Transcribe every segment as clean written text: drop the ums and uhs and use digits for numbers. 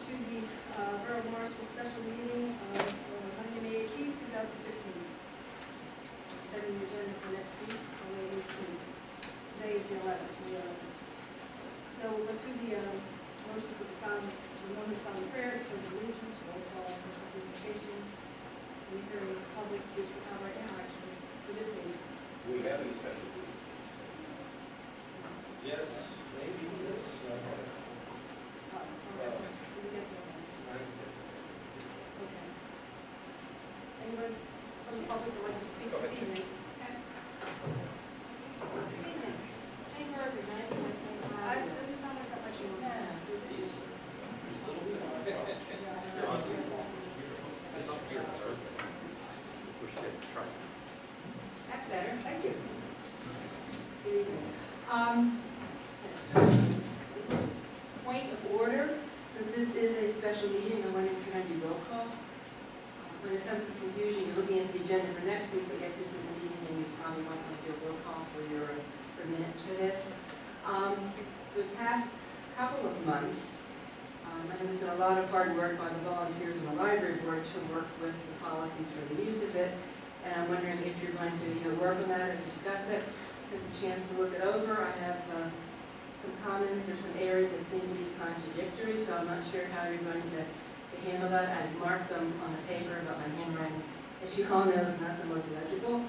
to the Borough of Morrisville special meeting of Monday, May 18th, 2015. We're setting the agenda for next week, on May 18th. Today is the 11th. So we'll go through the motions of the moment of solemn prayer, pledge of allegiance, roll call, personal presentations, and hearing the public, which we have right now, actually, for this meeting. We have a special meeting. Yes, maybe this. Okay. Anyone from the public would like to speak this evening? Hey, Margaret, It doesn't sound like that much anymore. Does it? He's a little bit on the top. It's up here, Thursday. We should get a try. That's better, thank you. Good evening. Point of order, since this is a special meeting, I'm wondering if you're going to do roll call. When there's some confusion, you're looking at the agenda for next week, but yet this is a meeting and you probably want to do a roll call for minutes for this. The past couple of months, I know there's been a lot of hard work by the volunteers in the library board to work with the policies for the use of it, and I'm wondering if you're going to work on that or discuss it, get the chance to look it over. I have some comments, there's some areas that seem to be contradictory, so I'm not sure how you're going to handle that. I've marked them on the paper, but my handwriting, as you all know, is not the most legible.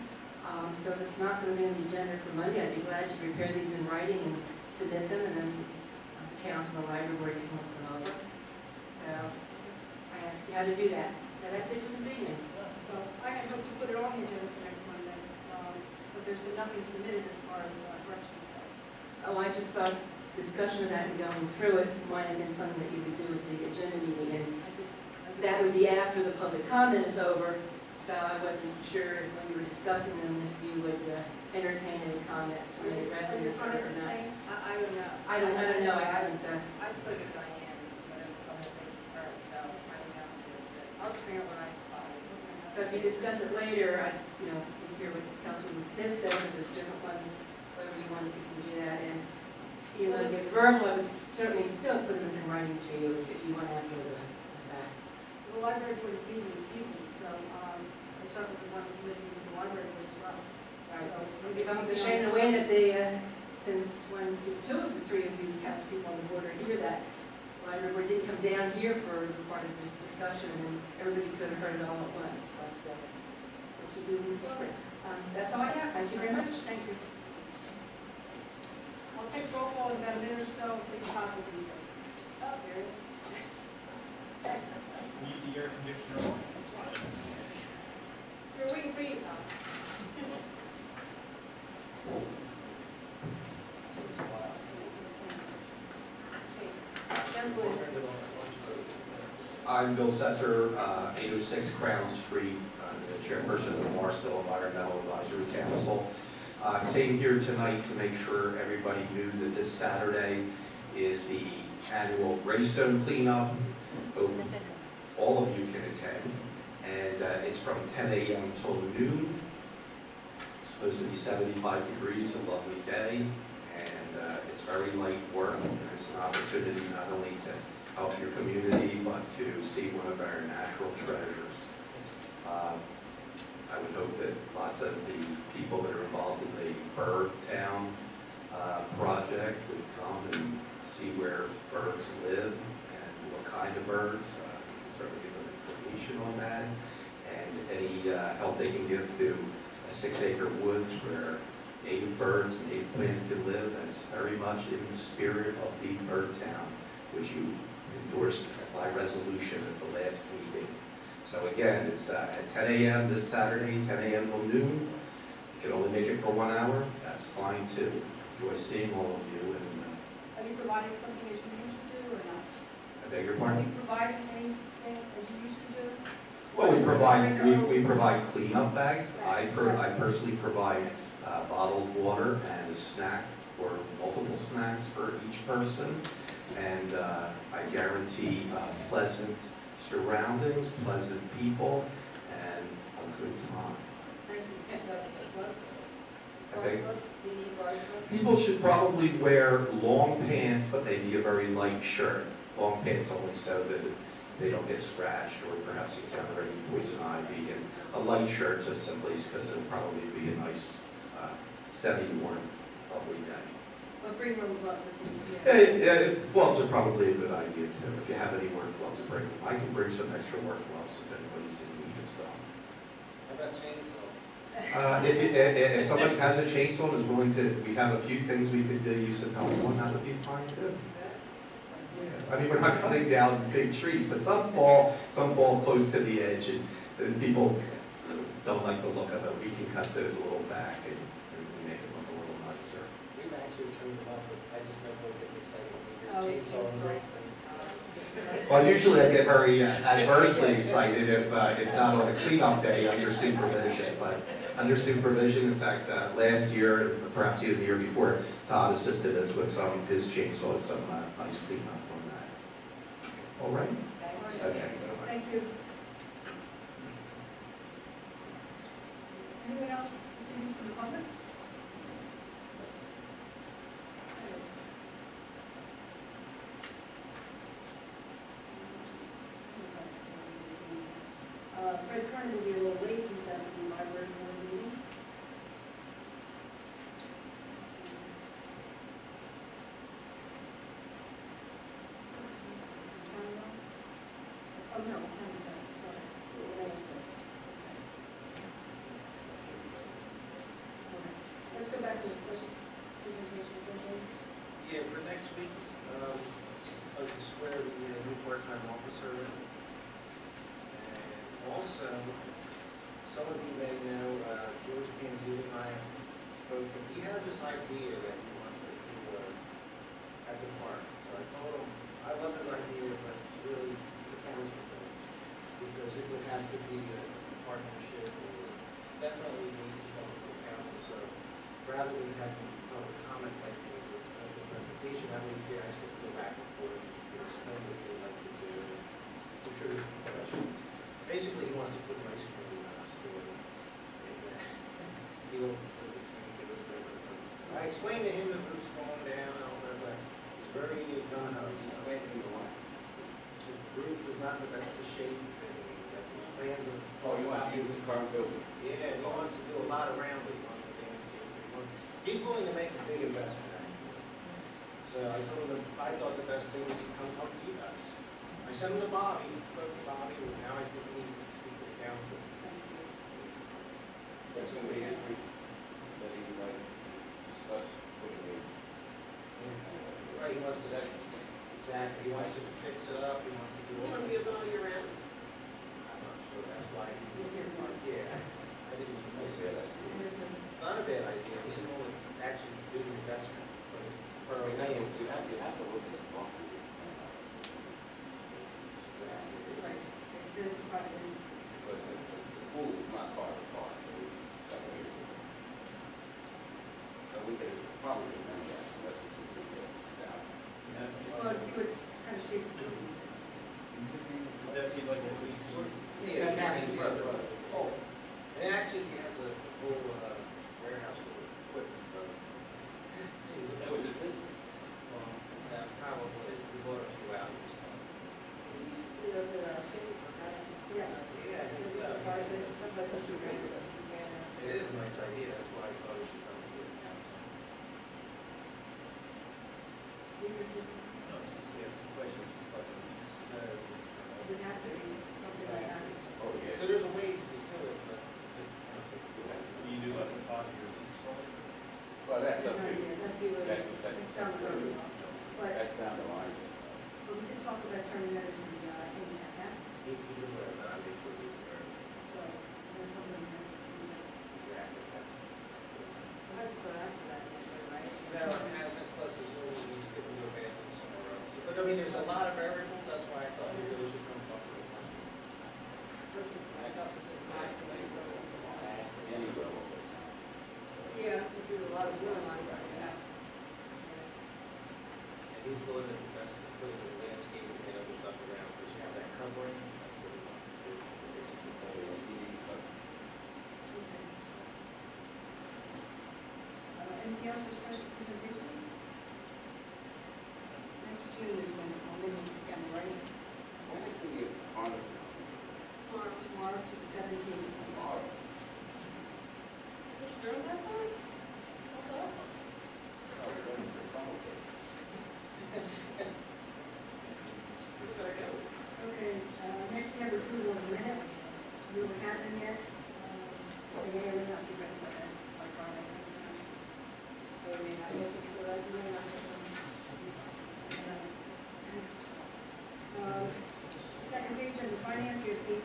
So if it's not going to be on the agenda for Monday, I'd be glad to prepare these in writing and submit them, and then the council and the library board can look them over. So I ask you how to do that. Now that's it for this evening. Well, I had hoped to put it on the agenda for next Monday, but there's been nothing submitted as far as corrections go. Oh, I just thought discussion of that and going through it might have been something that you would do at the agenda meeting, and that would be after the public comment is over. So I wasn't sure if when you were discussing them if you would entertain any comments from any residents or not. I don't know. I don't know. I haven't. I spoke with Diane, whatever the whole thing with her, so I don't know this, but I'll just bring up what I spotted. So if you discuss it later, you hear what Councilman Smith says, if there's different ones, whatever you want, you can do that. And you know, if verbal, I would certainly still put them in writing to you if you want to after the fact. The library board is meeting this evening, so I certainly want to submit these to the library board as well. Right. So It becomes a shame in a way that they, since two of the three of you council people on the board are here, that the library board didn't come down here for part of this discussion, and everybody could have heard it all at once. But we'll keep moving forward. That's all I have. Thank you very much. Thank you. I'll take roll call in about a minute or so. Please talk with you. Oh, there it is. Need the air conditioner on. We're waiting for you, Tom. Yes, Lord. I'm Bill Setzer, 806 Crown Street, the chairperson of the Morrisville Environmental Advisory Council. Came here tonight to make sure everybody knew that this Saturday is the annual Greystone cleanup. Hope all of you can attend, and it's from 10 a.m. till noon. It's supposed to be 75 degrees, a lovely day, and it's very light work, and it's an opportunity not only to help your community, but to see one of our natural treasures. I would hope that lots of the people that are involved in the Bird Town project would come and see where birds live and what kind of birds. We can certainly give them information on that, and any help they can give to a 6-acre woods where native birds and native plants can live. That's very much in the spirit of the Bird Town, which you endorsed by resolution at the last meeting. So again, it's at 10 a.m. this Saturday, 10 a.m. till noon. You can only make it for 1 hour. That's fine too. Enjoy seeing all of you. And Are you providing something as you used to do or not? I beg your Are pardon? you providing anything as you used to do? Well, we provide cleanup bags. I personally provide bottled water and a snack or multiple snacks for each person, and I guarantee pleasant surroundings, pleasant people, and a good time. Thank you. Okay. Do you need guard gloves? People should probably wear long pants, but maybe a very light shirt. long pants only so that they don't get scratched or perhaps encounter any poison ivy, and a light shirt just simply because it'll probably be a nice, semi-warm, lovely day. But bring rubber gloves, I think. Yeah, gloves are probably a good idea too. If you have any work gloves, bring them. I can bring some extra work gloves if anybody's in need of some. How about chainsaws? If somebody has a chainsaw and is willing to, we have a few things we could use some help on, that would be fine too. Yeah, I mean, we're not cutting down big trees, but some fall close to the edge, and people don't like the look of it. We can cut those a little back and make it look a little nicer. We've actually trimmed them up, but I just know what gets excited Oh, when you hear chainsaws and chainsaw. breaks things. Well, usually I get very adversely excited if it's not on a cleanup day under supervision, but under supervision, in fact, last year, perhaps even the year before, Todd assisted us with some of his chainsaw and some nice cleanup on that. All right? Okay. Thank you. Anyone else speaking from the public? Fred Kern will be a little late, he's at the library board meeting. Oh, no, I'm sorry. What I said. Okay. Let's go back to the special presentation. Yeah, for next week, I'd like to swear the new part-time officer in. And also, some of you may know, George Panzini and I spoke, and he has this idea that he wants to do at the park. So I told him, I love his idea, but it's really, it's a council thing. Because it would have to be a partnership, or definitely needs to come from the council. So rather than having public comment like a special presentation, I mean, you guys could go back and forth and explain what you'd like to do. I'm sure there's questions. Basically, he wants to put an ice cream store. And he wants to I explained to him the roof's falling down and all that, but he's very gung-ho. The roof is not in the best of shape, and that there's plans of. Oh, you want to use the current building? Yeah, he wants to do a lot around it. He wants to landscape it. He's willing to make a big investment, actually. So I told him, I thought the best thing was to come talk to you guys. I sent him to Bobby, he spoke to Bobby, and now I think he needs to speak to the council. That's going to be his week that he would like to discuss putting a Right, he wants to, possession stand. exactly, he wants to fix it up, he wants to do It's it. gonna be open all year round. I'm not sure, that's why he was He's here. here tomorrow. Yeah, I didn't miss it. And it's a, It's not a bad idea, he's going to actually do the investment, but it's per You have lanes. to look at the property. right, it's a private reason. Because the pool is not part of the park, so we separate it. But we could probably remember that unless it's a big down. Well, let's see what's kind of shape. Yeah, it's Manny's brother. Oh, and actually, he has a whole warehouse full of equipment, so. That was his business. Well, probably, we bought a few out. Yes. Yeah, he's, it is a nice idea, that's why I thought we should come before the council. No, it's just, yeah, some questions, it's like, It would have to be something like that. Oh, yeah. So there's a ways to it, but the council. you do like a 5-year lease on it? Well, that's up to Yeah, you. let's see what, That's it's down the road. But, That's down the line. but we did talk about turning that into the, impact app, He's aware of that, I'm sure he's aware of it. so that's something that is, Exactly, that's. That's good after that, right? No, it hasn't, plus there's no reason you couldn't go bathroom somewhere else. But I mean, there's a lot of variables, that's why I thought you really should come talk to the council. Myself, it's just my thing. Any level. Yeah, it's a lot of water lines right now. And he's willing to invest in putting the landscaping and other stuff around, because you have that covering, that's what he wants to do. So basically, anything else for special presentations? Next June is when all business is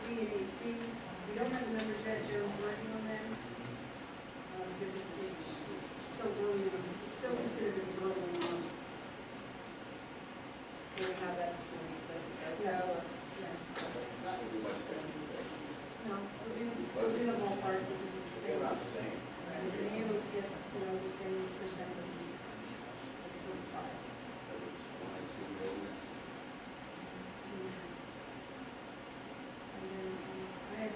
8B and 8C. We don't have the numbers yet, Joe's working on them. Because it's still early, it's still considered an early month. Do we have that, can we place it there? Yes, yes. Not gonna be much different. No, it'll be the ballpark because it's the They're same. not the same. And the ambulance gets, the same percent of this part. It's 1 and 2 rows. And then, I had,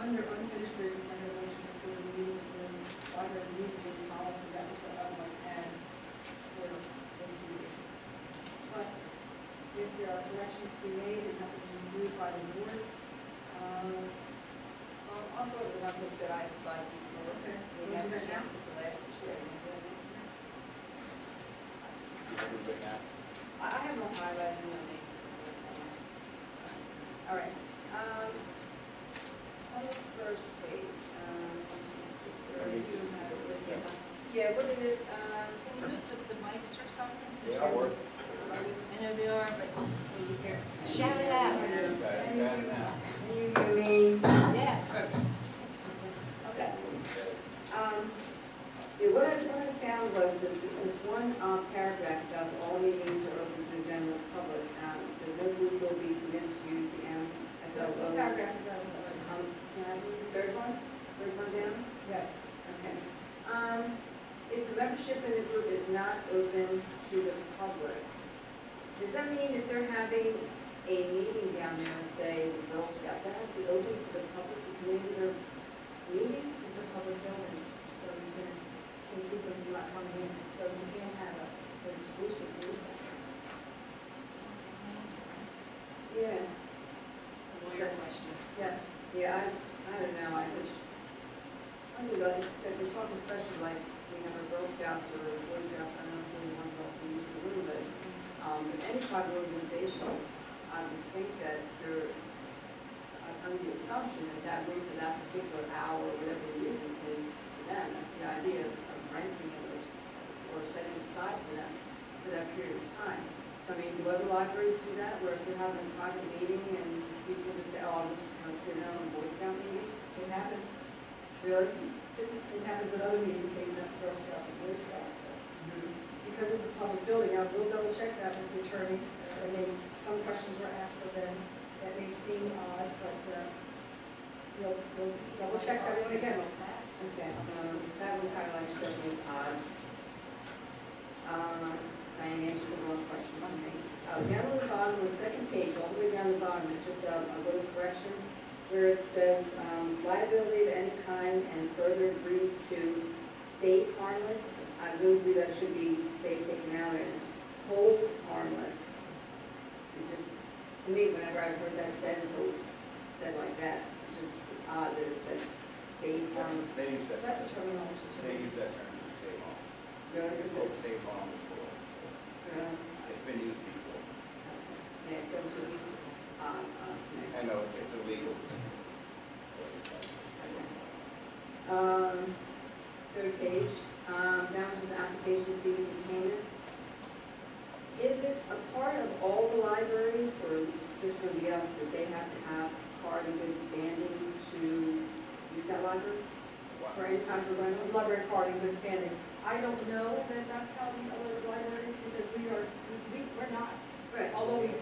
under unfinished business, I had a motion for the meeting, library meeting policy, that was what I would like to add for this meeting. But if there are corrections to be made, it have to be reviewed by the board. I'll go with the ones that said I spotted before. Okay. We have a chance at the last, sure. You have it now? I have no highlight in my name. All right, on the first page, yeah, what it is, Can you move the mics or something? Yeah, I'll work. I know they are, but be careful. Shout it out. You got it now. Can you hear me? yes. Okay. Yeah, what I found was that this one paragraph about all meetings are open to the general public. It says no group will be permitted to use the What paragraph is that? I'm sorry. Can I read the third one? Third one down? Yes. Okay. If the membership in the group is not open to the public, does that mean if they're having a meeting down there, let's say the Girl Scouts, that has to be open to the public to come into their meeting? It's a public building, so you can keep them from not coming in, so you can't have an exclusive group. Yeah. Lawyer question. Yes. Yeah, I don't know, I like I said, we're talking especially like we have our Girl Scouts or Boy Scouts, I don't know if they're the ones that also use the room, but any type of organization, I would think that they're under the assumption that that room for that particular hour, or whatever they're using, is for them. That's the idea of renting it or setting aside for them for that period of time. So I mean, do other libraries do that, where if they're having a private meeting and people just say, oh, I'm just going to sit down on a Boy Scout meeting? It happens. Really? It happens at other meetings, maybe not the Girl Scouts and Boy Scouts, but because it's a public building, I will double check that with the attorney. I mean, some questions were asked of them that may seem odd, but you'll double check that one again. Okay, that one kind of like struck me odd. Diane answered the wrong question on me. Down on the bottom, the second page, all the way down the bottom, it's just a little correction where it says liability of any kind and further agrees to save harmless. I really believe that should be save taken out and hold harmless. It just, to me, whenever I've heard that sentence, always said like that. It just was odd that it says save harmless. They use that. That's a terminology too. They use that term to save on. Really? It's called save on the school. Really? It's been used before. Yeah, so it was just odd to me. I know, it's illegal. Third page, that was just application fees and payments. Is it a part of all the libraries, or is it just going to be us that they have to have card in good standing to use that library? For any kind of rental? Library card in good standing. I don't know that that's how the other libraries, because we're not, Right. although we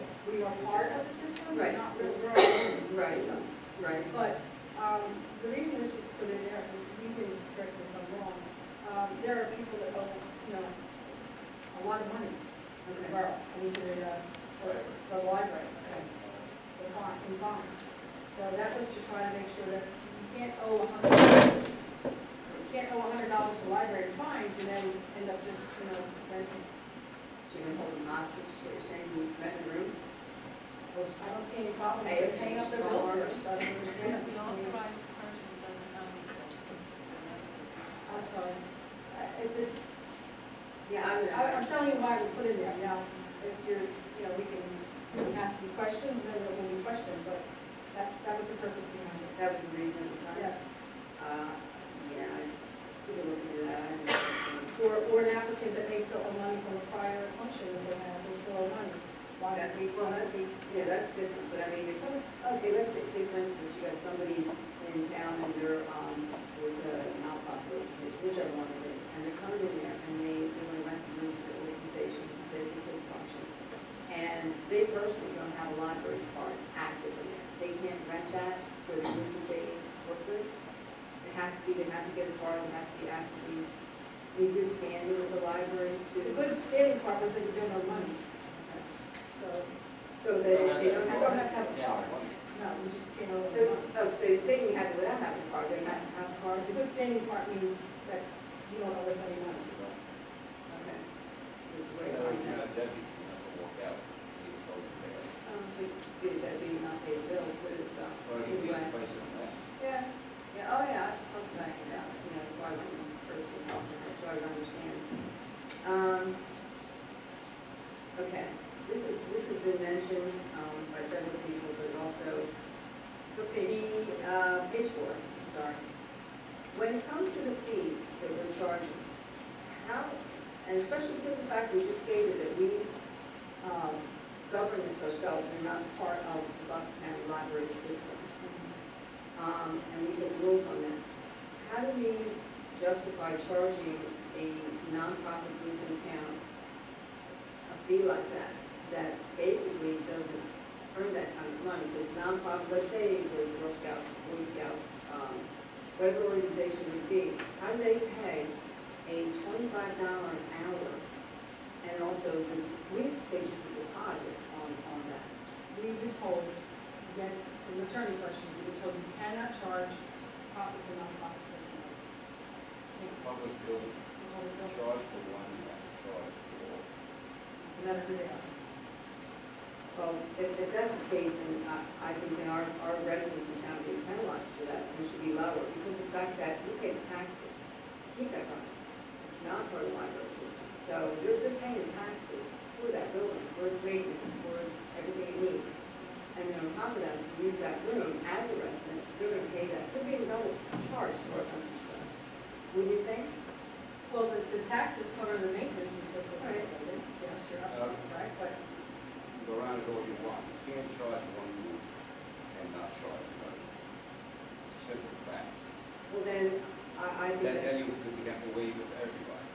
are part of the system, we're Right. not, we're our own Right. system. Right. But the reason this was put in there, and you can correct me if I'm wrong, there are people that owe, a lot of money to the Okay. borough, I mean, to the library, in fines. So that was to try to make sure that you can't owe $100 to the library in fines and then end up just, renting. So you're going to hold them hostage, so you're saying you rent a room? Well, I don't see any problem Hey, with paying up their bill first, I don't understand. The authorized person doesn't know anything. I'm sorry. It's just, yeah, I'm telling you why it was put in there. Now, if you're, it has to be questioned, then it will be questioned, but that was the purpose behind it. that was the reason it was done? Yes. Yeah, we were looking into that. I didn't know. Or an applicant that may still owe money from a prior function that they had, they still owe money. Why That's, would we, well, that's, yeah, that's different, but I mean, if someone, okay, let's say for instance, you got somebody in town and they're, with a nonprofit organization, whichever one it is, and they're coming in there and they want to rent the room for the organization, because there's a kids function. And they personally don't have a library card active in there. They can't rent that for the group that they work with. It has to be, they have to get a card, they have to be actively in good standing with the library the to. good standing part was that you don't owe money, so, So they don't you have. don't have to have a Yeah, card. money. No, we just can't owe So, money. oh, so they can have it without having a card, they don't have to have a card? The good standing part means that you don't owe us any money. Okay. It's You way know, like if you're that. not deputy, you have to walk out. You just hold it there. I don't think that'd be not paid a bill too, so. Well, you can Anyway. place it on that. Yeah, yeah, oh yeah, I'll tell you that, you know, that's why I want to personally talk to her, so I would understand. Okay, this has been mentioned, by several people, but also For page. page 4, I'm sorry. When it comes to the fees that we're charging, how, and especially because of the fact we just stated that we, govern this ourselves, we're not part of the Bucks County Library system. And we set the rules on this. How do we justify charging a nonprofit group in town a fee like that, that basically doesn't earn that kind of money? This nonprofit, let's say the Girl Scouts, Boy Scouts, whatever organization it would be, how do they pay a $25 an hour? And also, we used to pay just a deposit on that. We've been told, again, it's an attorney question, we've been told you cannot charge profits and nonprofit services. Public building, charge for one, you have to charge for all. No matter who they are. Well, if that's the case, then I think then our residents in town are being penalized for that, and it should be lower, because the fact that we pay the taxes to keep that going. It's not part of the library system, so they're paying taxes for that building, for its maintenance, for its everything it needs. And then on top of that, to use that room as a resident, they're gonna pay that, so they're being double charged, as far as I'm concerned. Would you think? Well, the taxes cover the maintenance and so forth. Right. Yes, you're absolutely right, but You go around it all you want. You can't charge one group and not charge another. It's a simple fact. Well, then, I think Then that's, you have to waive it for everybody.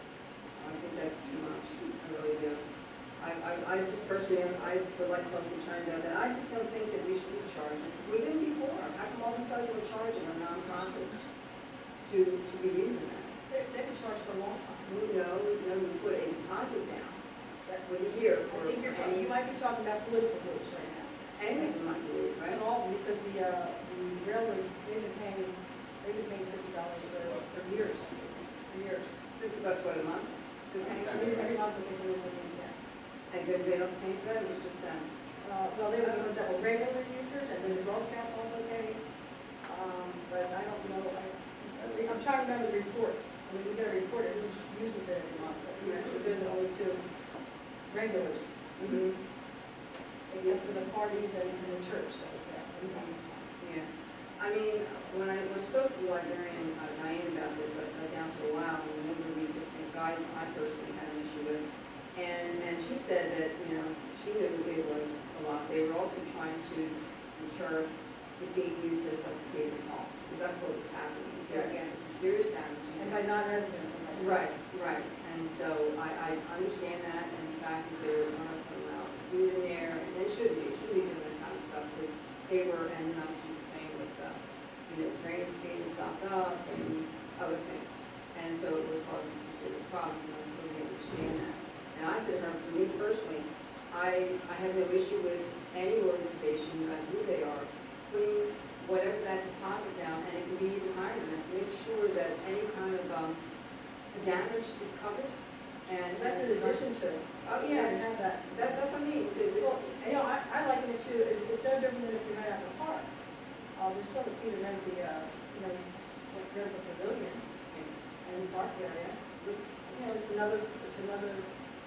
I think that's too much, I really do. I just personally, I would like to talk to the attorney about that. I just don't think that we should be charging. We didn't before. How come all of a sudden we're charging our nonprofits to be using that? they've been charged for a long time. We know, then we put a deposit down That- for the year I for think you any, might be talking about political groups right now. any of them, I believe, right? And all, because the railroad, they've been paying $50 for years, for years. $50 what, a month? They're paying for Every it? month that they do it, yes. Is everybody else paying for that, or it's just them? Well, they were the ones that were regular users, and then the Girl Scouts also pay. But I don't know, I'm trying to remember the reports. I mean, we get a report, who uses it every month, but we actually been the only 2 regulars, except for the parties and the church that was there for the longest time. Yeah. I mean, when I spoke to the librarian, Diane, about this, I sat down for a while and went over these different things I personally had an issue with. And she said that, you know, she knew it was a lot. They were also trying to deter it being used as like a catering hall, because that's what was happening. They were getting some serious damage. And by non-residents, I'm like. Right. And so I understand that, and the fact that they're putting out food in there, and it shouldn't be doing that kind of stuff, because they were ending up, she was saying, with, drains being stopped up and other things. And so it was causing some serious problems, and I totally understand that. And I said to her, for me personally, I have no issue with any organization, no matter who they are, putting whatever that deposit down, and it can be even higher than that, to make sure that any kind of damage is covered. And That's in addition to. Oh, You yeah, can have that. that's what I mean. Well, I liken it to, it's no different than if you rent out the park. There's still a fee to rent the, rent the pavilion and the park area. It's another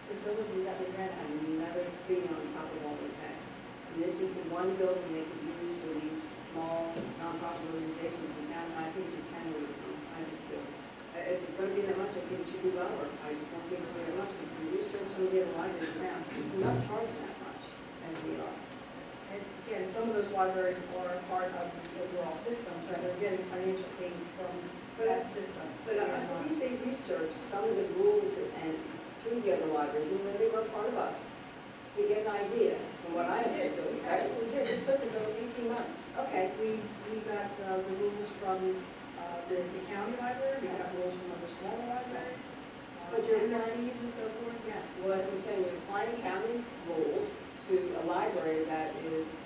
facility that we rent. Another fee on top of what we pay. And this was the one building they could use for these small nonprofit organizations in town, and I think it's a penalty to them. I just do. If it's going to be that much, I think it should be lower. I just don't think it's going to be that much, because when you research some of the other libraries around, we're not charging that much. some of those libraries are part of the overall system, so they're getting financial aid from that system. But I believe they researched some of the rules and through the other libraries, and then they were part of us, to get an idea, from what I understood, We right? actually did, this took us over 18 months. Okay, We got the rules from the county library, we got rules from other smaller libraries, But you're and their applying- fees and so forth, yes. well, that's what I'm saying, you're applying county rules to a library that is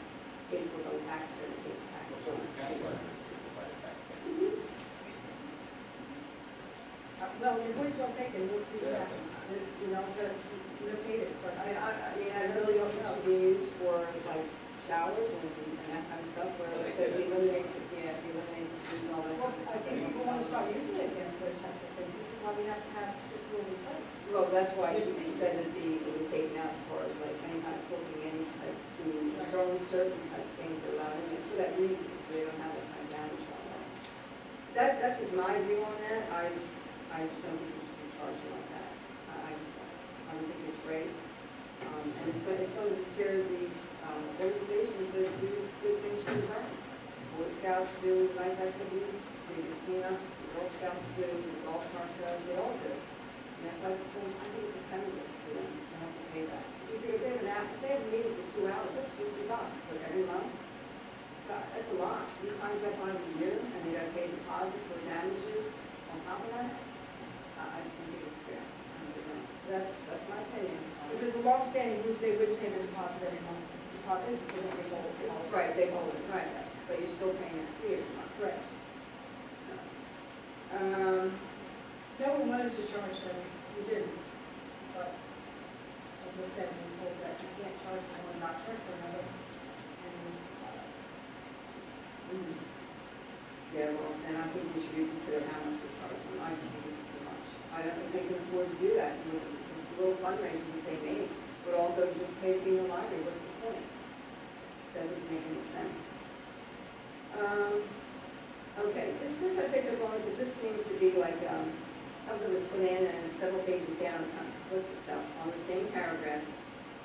paid for by the taxpayer, and pays taxes. So the county library, people buy it back. Well, your point's well taken, we'll see what happens. You know, but notate it, but I mean, I really don't know, it should be used for like showers and that kind of stuff, where it's if you eliminate, if you eliminate the food and all that Well, kind of I stuff. think people want to start using it again for those types of things. This is why we have to have strict rules in place. Well, that's why she said that it was taken out as far as like any kind of cooking, any type of food. There's only certain type of things that are allowed in there for that reason, so they don't have that kind of damage going on. That's just my view on that. I just don't think we should be charging like that. I just don't. I don't think it's great. And it's going to deter these organizations that do good things for the environment. Boy Scouts do nice activities, they do cleanups, the Girl Scouts do, the golf cart clubs, they all do. And so I just think, I think it's a penalty for them to have to pay that. If they have a meeting for 2 hours, that's $50 for every month. So that's a lot. You times that by the year, and they got to pay a deposit for damages on top of that. I just don't think it's fair. I really don't. That's my opinion. If it's a long-standing group, they would pay the deposit every month. Deposit, they don't pay the whole. Right, they hold it, right, but you're still paying that fee every month. Correct. So, No one wanted to charge them, we didn't. But, as I said, we told that you can't charge for one, not charge for another. And, Yeah, well, and I think we should reconsider how much we're charging. I just think it's too much. I don't think they can afford to do that with the little fundraisers that they make. Would all go to just pay to be in the library. What's the point? That doesn't make any sense. Okay, this I picked up on because this seems to be like something was put in and several pages down, it kind of flips itself on the same paragraph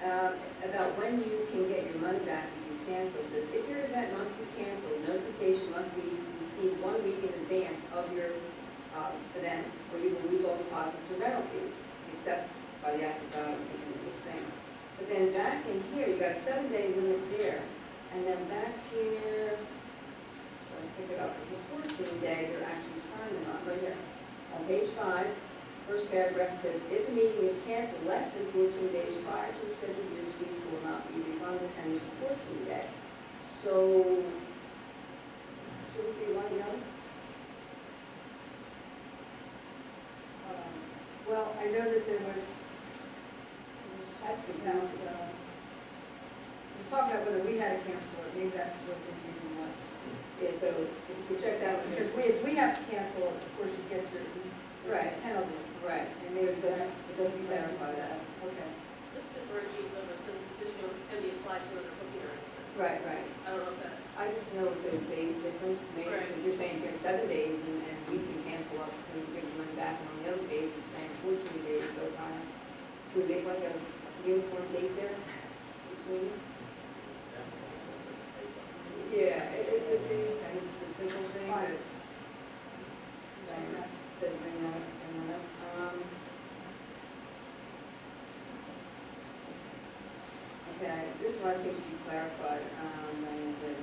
about when you can get your money back if you cancel. It says, if your event must be canceled, notification must be received 1 week in advance of your event, or you will lose all deposits or rental fees, except by the act of God or taking the thing. But then back in here, you got a 7-day limit there, and then back here, let's pick it up, it's a 14-day you're actually signing on right here. On page 5, first paragraph, it says, if a meeting is canceled less than 14 days prior to the scheduled use, fees will not be refunded, and there's a 14-day. So, should it be one or the other? well, I know that there was That's about, confusing. we was talking about whether we had to cancel or maybe that's what the confusion was. Yeah, so if it checks out, Because if we have to cancel, of course you get your Right. penalty. right, And but maybe it doesn't clarify that. Okay. This differentiates whether it says the petition can be applied to another booking arrangement. Right, right. I don't know if that, I just know if there's days difference, maybe, Right. because you're saying here 7 days, and we can cancel up to give the money back, and on the other page, it's saying 14 days, so kind of, could we make like a uniform date there between? Yeah, it would be, and it's a simple thing, but Diana said bring that up. Okay, this one I think she clarified, and the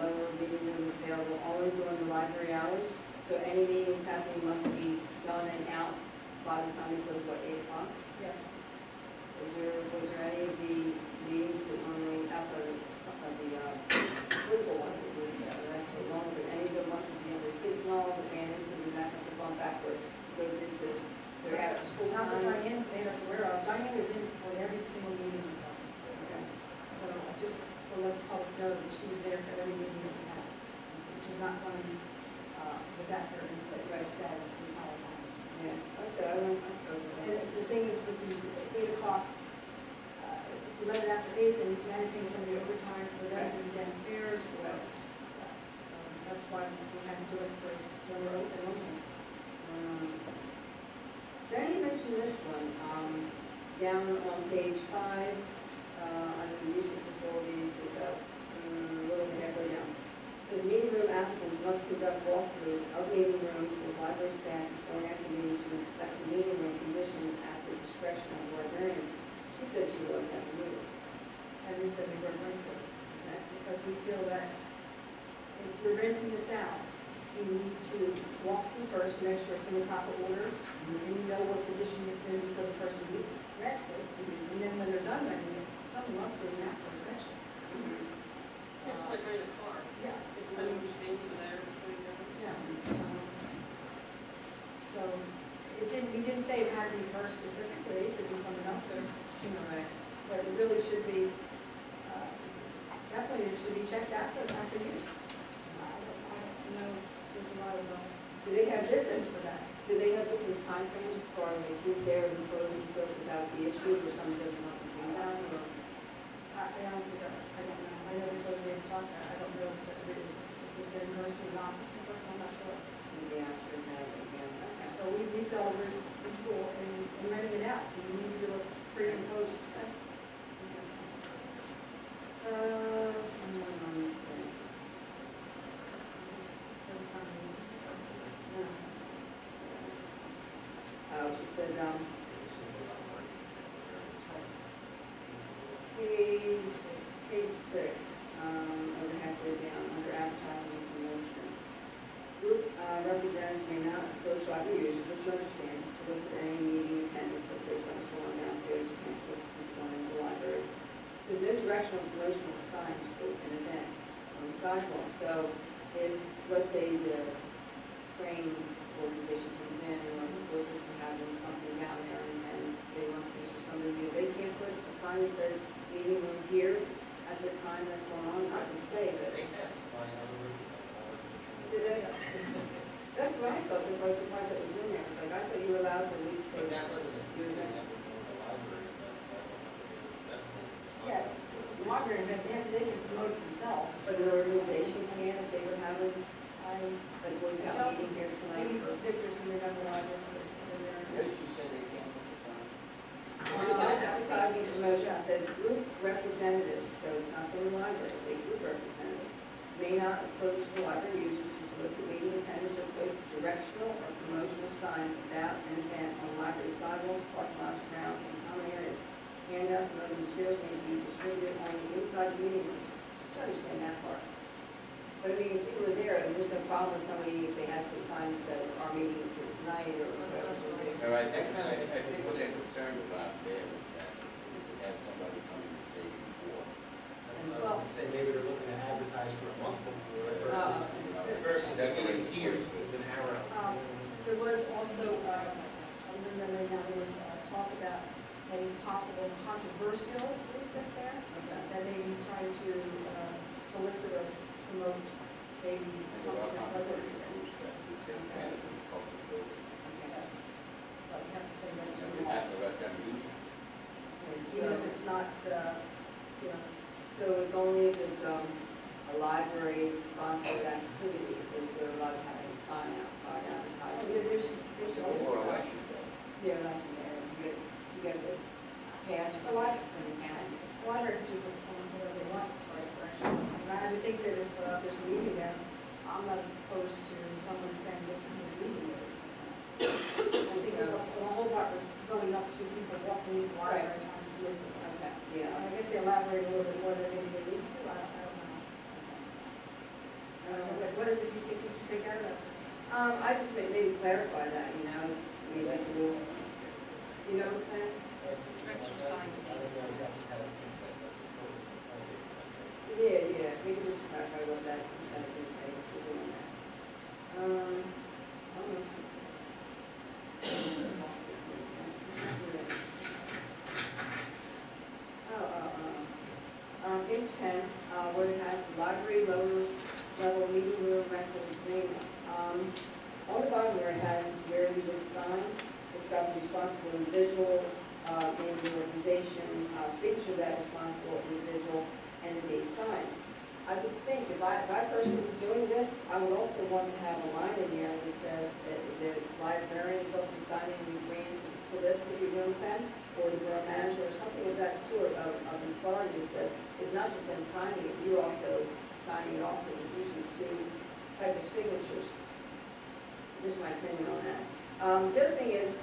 lower meeting room is available only during the library hours, so any meeting that's happening must be done and out by the time it goes, what, 8 o'clock? Yes. Was there any of the meetings that normally, outside of the political ones, that was, that's so long, but any of the ones with the younger kids and all, that ran into the back of the bump backward, goes into their after school Not that time? Diane made us aware of. Diane is in on every single meeting with us. Okay. So I just to let the public know that she was there for every meeting that we had. This was not done without her input, Right. said in our time. Yeah, like I said, I spoke with And them. the thing is with the 8 o'clock, if you let it after 8, then you had to pay somebody overtime for them to be downstairs or, so that's why we had to do it for when we're open only. Then you mentioned this one, down on page 5, under the use of facilities, about, conduct walkthroughs of meeting rooms with library staff before and after meetings to inspect the meeting room conditions at the discretion of the librarian. She said she would like that removed. And we said we were going to, because we feel that if you're renting this out, you need to walk through first, make sure it's in the proper order, and you know what condition it's in before the person rents it. And then when they're done renting it, someone must do an after inspection. It's like renting a car. Yeah. If you know which things are there before you go. Yeah. So, we didn't say it had to be her specifically, it could be someone else's, you know, Right. but it really should be, definitely it should be checked after use. I know there's a lot of Do they have resistance distance? for that. Do they have different timeframes as far as like who's there, who closes, so is that the issue, or somebody doesn't want to do that, or? I honestly don't, I don't know. I know because we have talked, I don't know if it's in person or not, it's in person, I'm not sure. Maybe ask her that again. Okay. But we felt it was equal in renting it out, we need to do a pre and post. Let me see. Doesn't sound easy. No. She said, page 6, over halfway down, under advertising and promotion. Group representatives may not approach library users, which you understand, to solicit any meeting attendance. Let's say someone's going downstairs, you can't solicit people going into the library. It says no directional promotional signs for an event on the sidewalk. So if, let's say, the train organization comes in and like the Boys for having something down there and they want to make sure somebody, they can't put a sign that says meeting room here at the time that's going on, not to stay, but. They have a sign on the roof. Did they? That's what I thought, because I was surprised it was in there. It's like, I thought you were allowed to at least say. But that wasn't a You're meeting, there. that was more of a library event, so I don't know if it was definitely a sign. Yeah, the library event, they can promote it themselves. But an organization can, if they were having, I, like, Boys Out meeting here tonight. maybe or- Victor can remember why this was in there. What did you say they can't put the sign? Advertising promotion said group representatives, so not saying library, say group representatives, may not approach the library users to solicit meeting attendance or post directional or promotional signs about an event on library sidewalks, parking lots, ground, and common areas. Handouts and other materials may be distributed only inside the meeting rooms. I understand that part. But I mean, if you were there, and there's no problem with somebody if they had the sign that says our meeting is here tonight or whatever. All right, I think what they're concerned about there is that if they have somebody coming to stay before. That's what I was gonna say, maybe they're looking to advertise for a month before versus the meetings here with an arrow. There was also, I remember now, there was talk about a possible controversial group that's there, that they be trying to solicit or promote maybe something that wasn't. Yes, but we have to say yes or We no. have to let them use it. Even if it's not, you know, So it's only if it's a library sponsored activity, is there allowed to have a sign outside advertising? there's always. Or election day. Yeah, that's there, you get the pass for life from the county. Well, I heard people perform whatever they want as far as corrections. And I would think that if there's a meeting there, I'm not opposed to someone saying this is what the meeting is. I think the whole part was going up to people walking into the library and trying to solicit. Okay, yeah. I guess they elaborate a little bit more than maybe they need to, I don't know. What is it you think we should take out of that? I just maybe clarify that, you know, maybe a little, you know what I'm saying? Directional signs. I don't know exactly how to think that, but Yeah, we can just clarify what that percentage is, say, if we're doing that. I don't know what to say. Page 10, where it has the library lower level meeting room rental agreement. On the bottom where it has where you would sign, it's got the responsible individual, name of the organization, signature of that responsible individual, and the date signed. I would think if I personally was doing this, I would also want to have a line in there that says that the librarian is also signing an agreement to this that you're doing with them, or the borough manager, or something of that sort of authority that says, it's not just them signing it, you're also signing it also. There's usually two type of signatures. Just my opinion on that. The other thing is,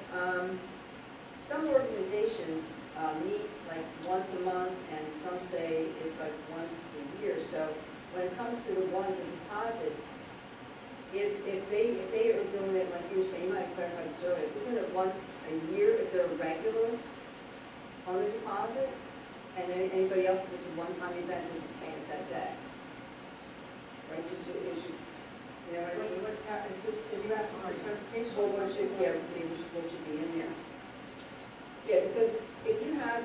some organizations meet like once a month, and some say it's like once a year. So when it comes to the deposit, if they are doing it, like you were saying, you might clarify the survey, if they're doing it once a year, if they're regular on the deposit, and then anybody else, if it's a one-time event, they're just paying it that day. Right, so it should, you know what I mean? Is this, are you asking for clarification? Well, what should, yeah, maybe what should be in there? Yeah, because if you have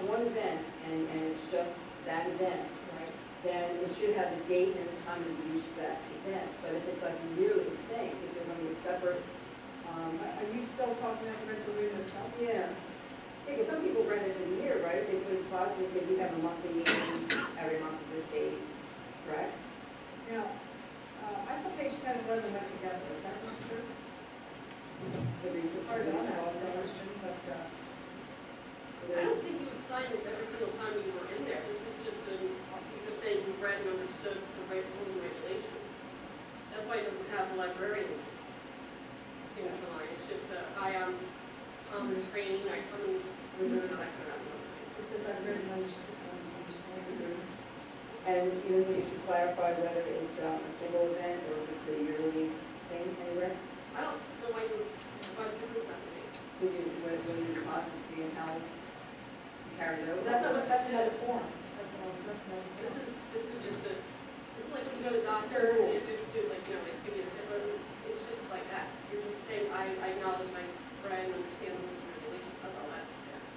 one event and it's just that event, Right. then it should have the date and the time of the use for that event. But if it's like a yearly thing, is there going to be a separate? Are you still talking about the rental agreement itself? Yeah. Because some people rent it for the year, right? They put a deposit, they say we have a monthly meeting every month at this date, correct? Now, I thought page 10 and 11 went together, is that not true? The reason for Sorry, these I'm all asking that things. question, but, I don't think you would sign this every single time you were in there. This is just you're just saying you read and understood the rules and regulations. That's why it doesn't have the librarian's signature line. It's just I'm training, I come and do that kind of thing. just as I read and understood the agreement. And you know, you should clarify whether it's a single event or if it's a yearly thing anywhere. I don't know why typically that to me. Whether the deposits being held, carried over. That's not what that's this another is. form. That's another form. This is just this is like when you go to the This is doctor, the rules. if you do like, you know, like give you a hip, it's just like that. You're just saying, I acknowledge my right and understand the rules and regulations, that's all that is.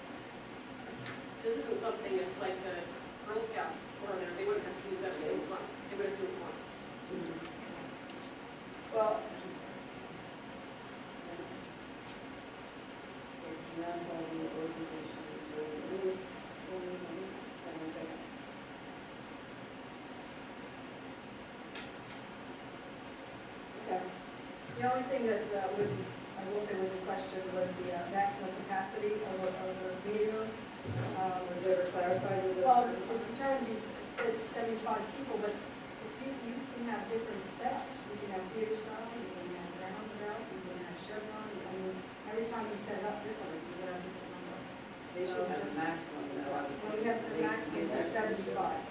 This isn't something if like the Girl Scouts were there, they wouldn't have to use every single month, they would have to do it once. Well, if you're not holding the organization, it is, hold on a second. Okay. The only thing that was, I will say was in question was the maximum capacity of a meeting room. Was ever clarified with the? Well, it's determined, it says 75 people, but if you can have different setups. You can have theater style, you can have roundabout, you can have chevron. I mean, every time you set it up differently, you're gonna have a different number. They should have a just- maximum, though, I would Well, think. we have the maximum is 75.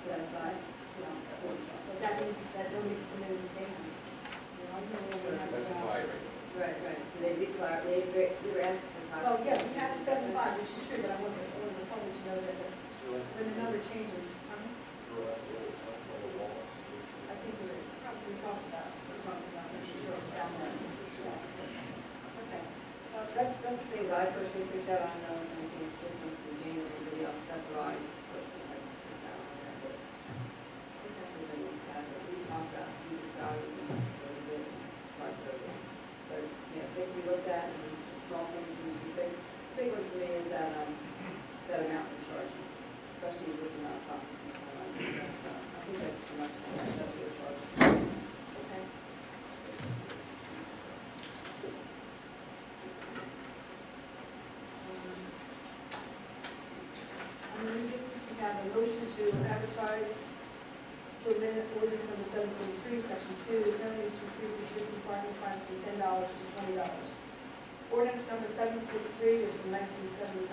Seventy-five. That's, you know, but that means that nobody can come in and stand. You know, you know, we have, That's a fire rate. Right, so they did they were asking for Well, yeah, we clarification. have the 75, which is true, but I want the public to know that So when the number changes, I think there is, we talked about making sure it's down there. Yes. Okay, well, that's the things I personally picked out. I don't know if anything's different from Jane or anybody else, that's what I personally have picked out on there, but we can have at least talk about, we just got it a little bit, tried to, but, yeah, I think we looked at, and just small things we fixed. The big one for me is that, that amount we're charging, especially with the nonprofits and all that, so I think that's too much, that's what we're charging. Okay. On the new business, we have a motion to advertise to amend ordinance number 743, section 2, penalties to increase the existing parking fines from $10 to $20. Ordinance number 743 is from 1979.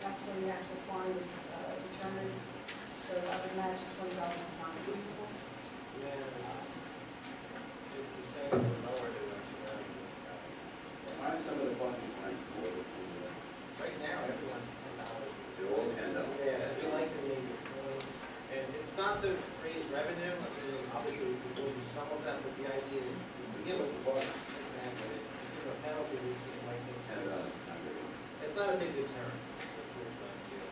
That's when the actual fine was determined. So I would imagine $20 is not reasonable. it's the same for nowhere they went to. Aren't some of the parking fines more than Right now, everyone's $10. they're all $10? Yeah, we like to make it 20, and it's not to raise revenue, I mean, obviously we could do some of that, but the idea is to give a bar, and give a penalty, we might think $10. it's not a big deterrent. It's a true deal.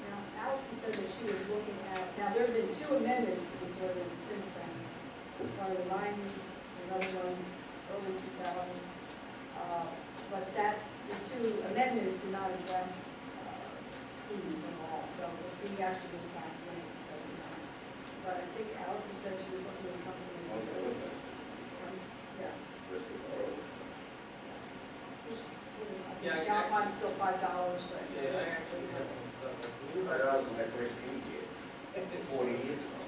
Now, Allison said that she was looking at, now there have been 2 amendments to this ordinance since then. One in the 90s, another one early 2000s. But the 2 amendments do not address fees at all, so the fee actually goes back to 1979. But I think Allison said she was looking at something. Also with us, Yeah. Bristol Borough. Yeah, I- Shop line's still $5, but. Yeah, I actually had some stuff, like, $5 when I first came here, 40 years ago.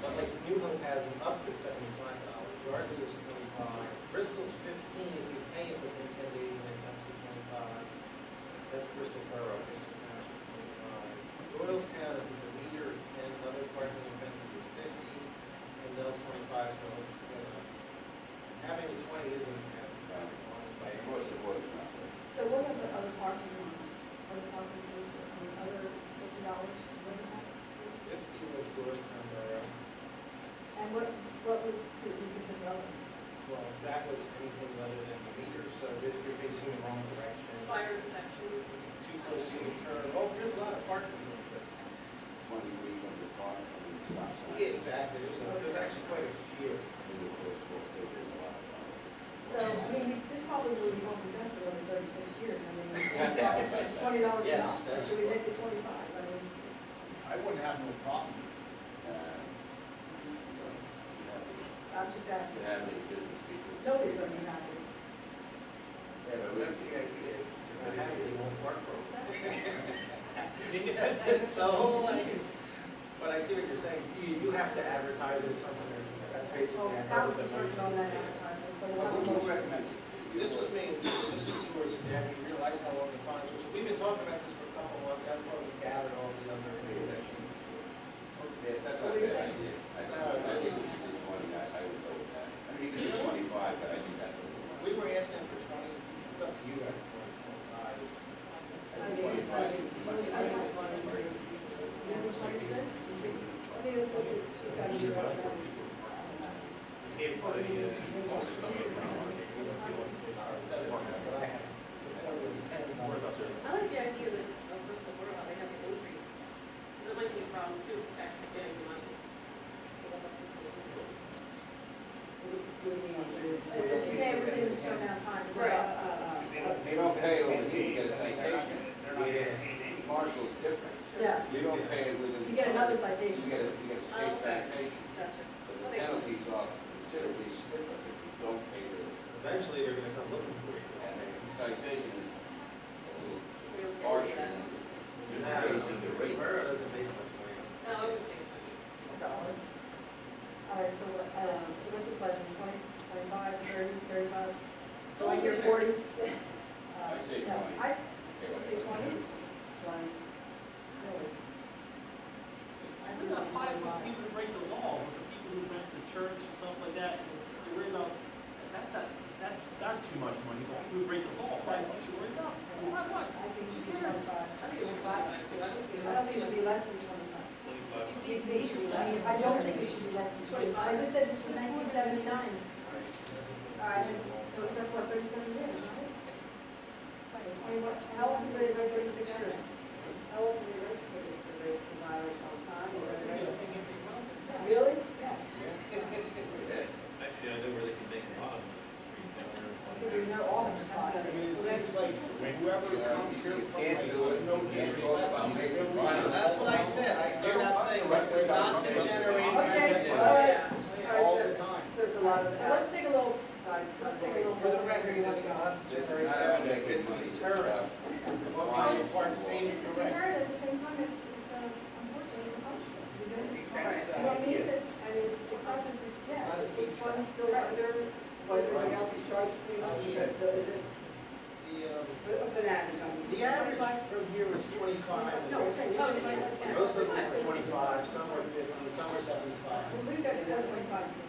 But like New Hope has them up to $75, Yardley is 25, Bristol's 15 if you pay it within 10 days and it comes to 25. That's Bristol Borough, Bristol Township is 25. Doylestown, if it's a meter, it's 10, other parking and fences is 50, and those 25, so it's, having a 20 isn't by any Most of means. it not there. So what are the other parking ones? Other parking fees, other $50, what is that? 50 was Doylestown Borough. And what could we consider other? Well, that was anything other than the meter, so if you're facing the wrong direction. Fire inspection. Too close to the curb. Oh, there's a lot of parking. 20 feet from the park, I mean, stop sign. Yeah, exactly. There's actually quite a few. In the close walk, there's a lot of parking. So, I mean, this probably will be home done for over 36 years. I mean, it's $20 an Yes, hour. that's Should we make right. it 25? I mean, I wouldn't have no problem. I'm just To asking. have any business people. Nobody's going to be happy. Yeah, but That's the idea, is you're not having it won't work for them. That's That's the whole idea. But I see what you're saying. You do have to advertise it as something, that's Well, basically. that was the first on that advertisement, so we'll have a Who motion. recommended? This was me, this was George, and have you realized how long the fines were? So we've been talking about this for a couple of months, that's why we gathered all the other information. Yeah, that's not a bad idea. I think we should do 20, I would go with that. I mean, you can do 25, but I think that's a little much. We were asking for 20, it's up to you guys, 25 is. I think 25 is much I think it's better. 20 is good. You think 20 is good? Do you think? I think that's what she's trying to do right now. Can't put any costs coming from It doesn't matter, but I have, the point was 10. I like the idea that of Bristol Borough, how they have an increase. Because it might be a problem too, actually getting the money. If you pay within a certain amount of time, because Right. They don't pay over here, you get a citation. Yeah. Marshall's different. yeah, You don't pay it within. you get another You citation. get a state Okay. citation. Gotcha. So the That makes sense. penalties are considerably stiffer if you don't pay the, Eventually, they're gonna come looking for you. and the citation is a little We don't get harsher that. than just raising the rates. Borough doesn't make much money. Oh, okay. All right, so what's the pleasure, 20, 25, 30, 35? So I So hear we're 40? I say No, 20. I Okay, say 20. 20. Really? I We're not fighting with people who break the law, with the people who rent the church and stuff like that. You're worried about, that's not too much money, but people who break the law, $5 you're worried about. $5. I think it should be Who cares? 25. I think it should be 5 too, I don't see I don't think it should be less than 25. 25. These days should be less. I don't think it should be less than 25. I just said this was 1979. All right, So it's up, what, 37 years, right? 21. how often do they write 36 years? How often do they write tickets? Do they violate all the time? Or is it right? Really? Yes. Yeah. Actually, I know where they can make a lot of money. I think we know all the spots. I mean, it seems like whoever comes here You from can't like, do it. no You can't disrespect. talk about making money. That's what I said. I started out saying, this is not to generate Okay, revenue. all right. Yeah. All the time. So it's a lot of So let's take a little, side. let's take a little. For the record, this is not to This is generate not about revenue, making it's a money. deterrent. Well, Local park safety it's a direct. deterrent, at the same time, unfortunately, it's a punishment. You know That's the what I mean? idea. And it's It's not just, It's not a yeah. speed Is trap. one still under what everybody else is charged pretty much? Yes. So is it, for that, is on? The average from here is 25. No, it's saying, Oh, yeah. Most of them are 25, some are 50, some are 75. we've got 425 here.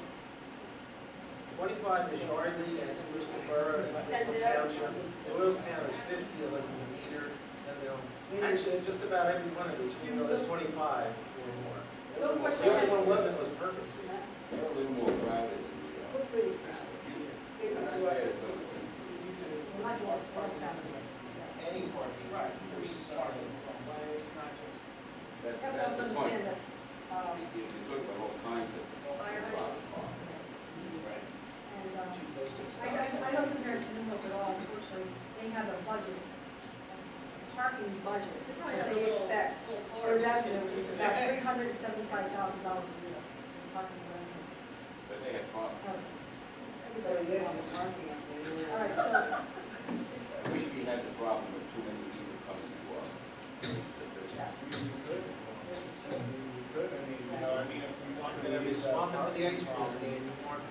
25 is Yardley, that's Bristol Borough, that's Bristol Township. Doylestown is 50 unless it's a meter, and they'll, actually, just about every one of these, you know, is 25 or more. No The question. only one wasn't was Purpose. They're a little more crowded than we are. We're pretty crowded. They come to Yeah, us. it's okay. Well, not yours, Morristown is. Any parking. Right, there's starting from, but it's not just. That's, Yeah, we that's also the point. understand that, You talk about all kinds of. Fire and, Too close to the I don't compare to New Hope at all, unfortunately, they have a budget, a parking budget, They probably that have a they little, expect. little Their cars. revenue is about $375,000 a year, in parking revenue. But they have problems. Everybody lives in parking up there. All right, so, I wish we had the problem of too many people coming to our. We could. We could, I mean, you know, I mean, if we wanted Every to swap it to the ice cream stand, you mark.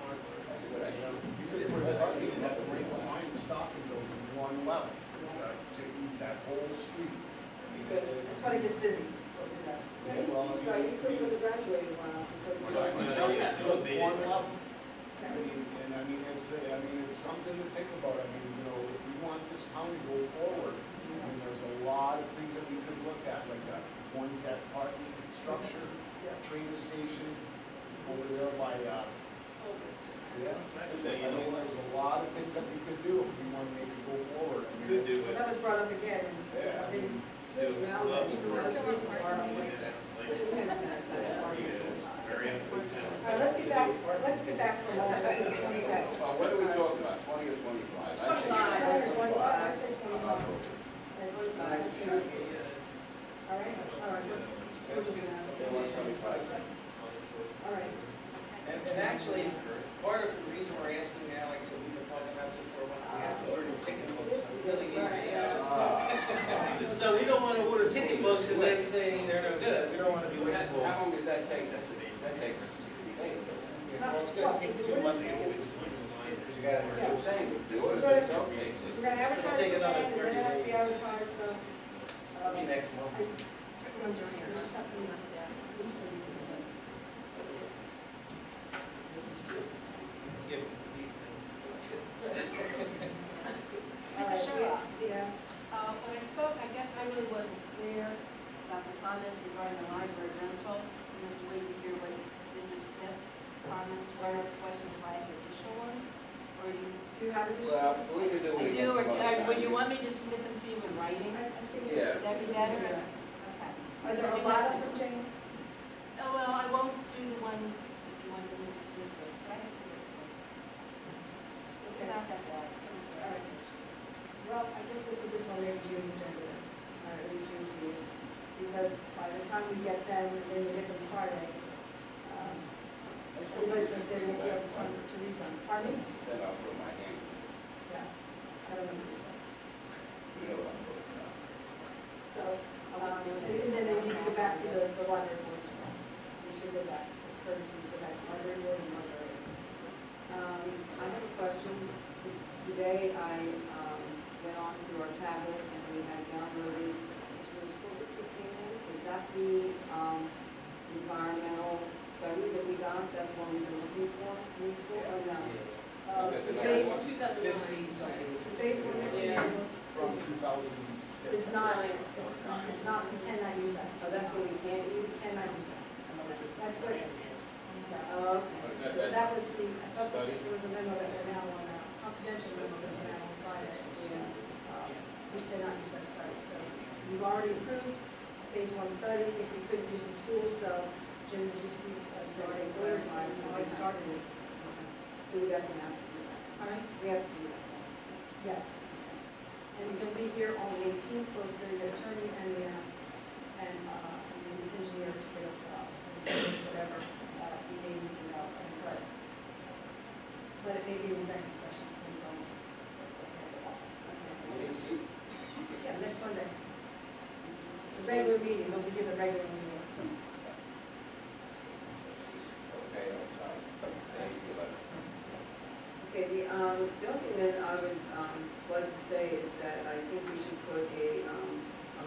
That's a good idea. You could put a parking lot right behind the stocking building, one level, to ease that whole street. I mean, That's when it gets busy, we'll do that. Yeah, he's right, you could put a graduated one up. It's just one level. And I mean, it's something to think about. I mean, you know, if we want this town to go forward, I mean, there's a lot of things that we could look at, like that parking structure, train station over there by, yeah. I mean, there's a lot of things that we could do if we want to make it go forward. I mean, Could do So that was brought up again, and Yeah, I mean, Now, even though it's recently, All right, let's get back for a moment to the 20 days. What are we talking about, 20 or 25? 25, I said 25. All right, They want 25. all right. And actually, part of the reason we're asking now, like I said, we've been talking about this for a while, we have to order new ticket books, so we really need to. So we don't wanna order ticket books and then say they're no good, we don't wanna be wasteful. How long does that take? That takes 60 days, doesn't it? Yeah, well, it's gonna take 2 months to get this, because you gotta. That's what I'm saying, the We're order gonna- itself takes We're gonna advertise It'll take it, another and then it 30 has to be days. advertised, so. It'll be next month. Just have to- Give these things. Mrs. Sherlock? Yes. When I spoke, I guess I really wasn't clear about the comments regarding the library rental. You have to wait to hear what Mrs. Smith's comments were, questions if I have additional ones, or do you? Do you have additional? Well, we could do I it. do, or would you want me to submit them to you in writing? I think. Yeah. Would that be better? Yeah. Okay. Are there a lot of them, Jane? Oh, well, I won't do the ones if you want the Mrs. Smith ones, but I have some different ones. It's Okay. not that bad. All right. Well, I guess we'll put this on maybe June's agenda, early June's meeting, because by the time we get them, and then we get them Friday, everybody's gonna say we won't be able to read them. Pardon me? Then I'll put my hand, Yeah. I don't know what you said. you know what I'm talking about. So, and then they need to go back to the library board as well. We should go back, as courtesy, go back to library board and library. I have a question. Today, I went on to our tablet and we had downloaded, which was school district came in. Is that the environmental study that we got? That's what we've been looking for in the school? Oh, no. The phase, 50 something. the phase one that we Yeah. did From was, 2006. it's not, we cannot use that. Oh, that's what we can't use? Cannot use that. That's what, yeah. Oh, okay. So that was the, I thought Study? there was a memo that went out on, confidential memo that went out on Friday. Yeah. We cannot use that study, so we've already approved phase one study, if we couldn't use the school, so Jim Majewski's starting clarifies, and already started it. So we definitely have to do that. All right? We have to do that. Yes. And he'll be here on the 18th, both the attorney and the engineer to get us, whatever, we may need to know, but it may be an executive session, depends on. Yeah, next Monday. The regular meeting, they'll begin the regular meeting. Okay, I'm sorry. Thank you, but Okay, the only thing that I would like to say is that I think we should put a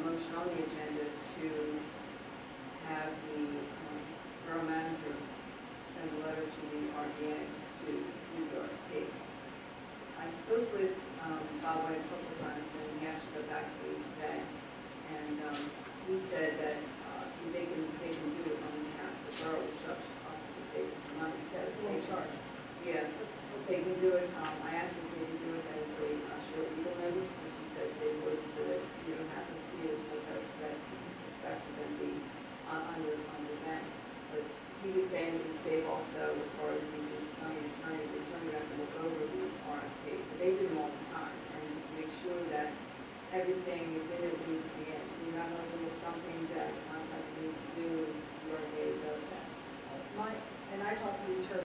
motion on the agenda to have the borough manager send a letter to the RDA to do the RFP. I spoke with Bob White a couple of times, and he actually got back to me today, and he said that they can do it on behalf of the borough, which obviously saves some money. That's the main charge. Yeah, they can do it, I asked if they could do it as a short legal notice, which he said they would, so that you don't have to see it, just that the specs are going to be under them. But he was saying it would save also as far as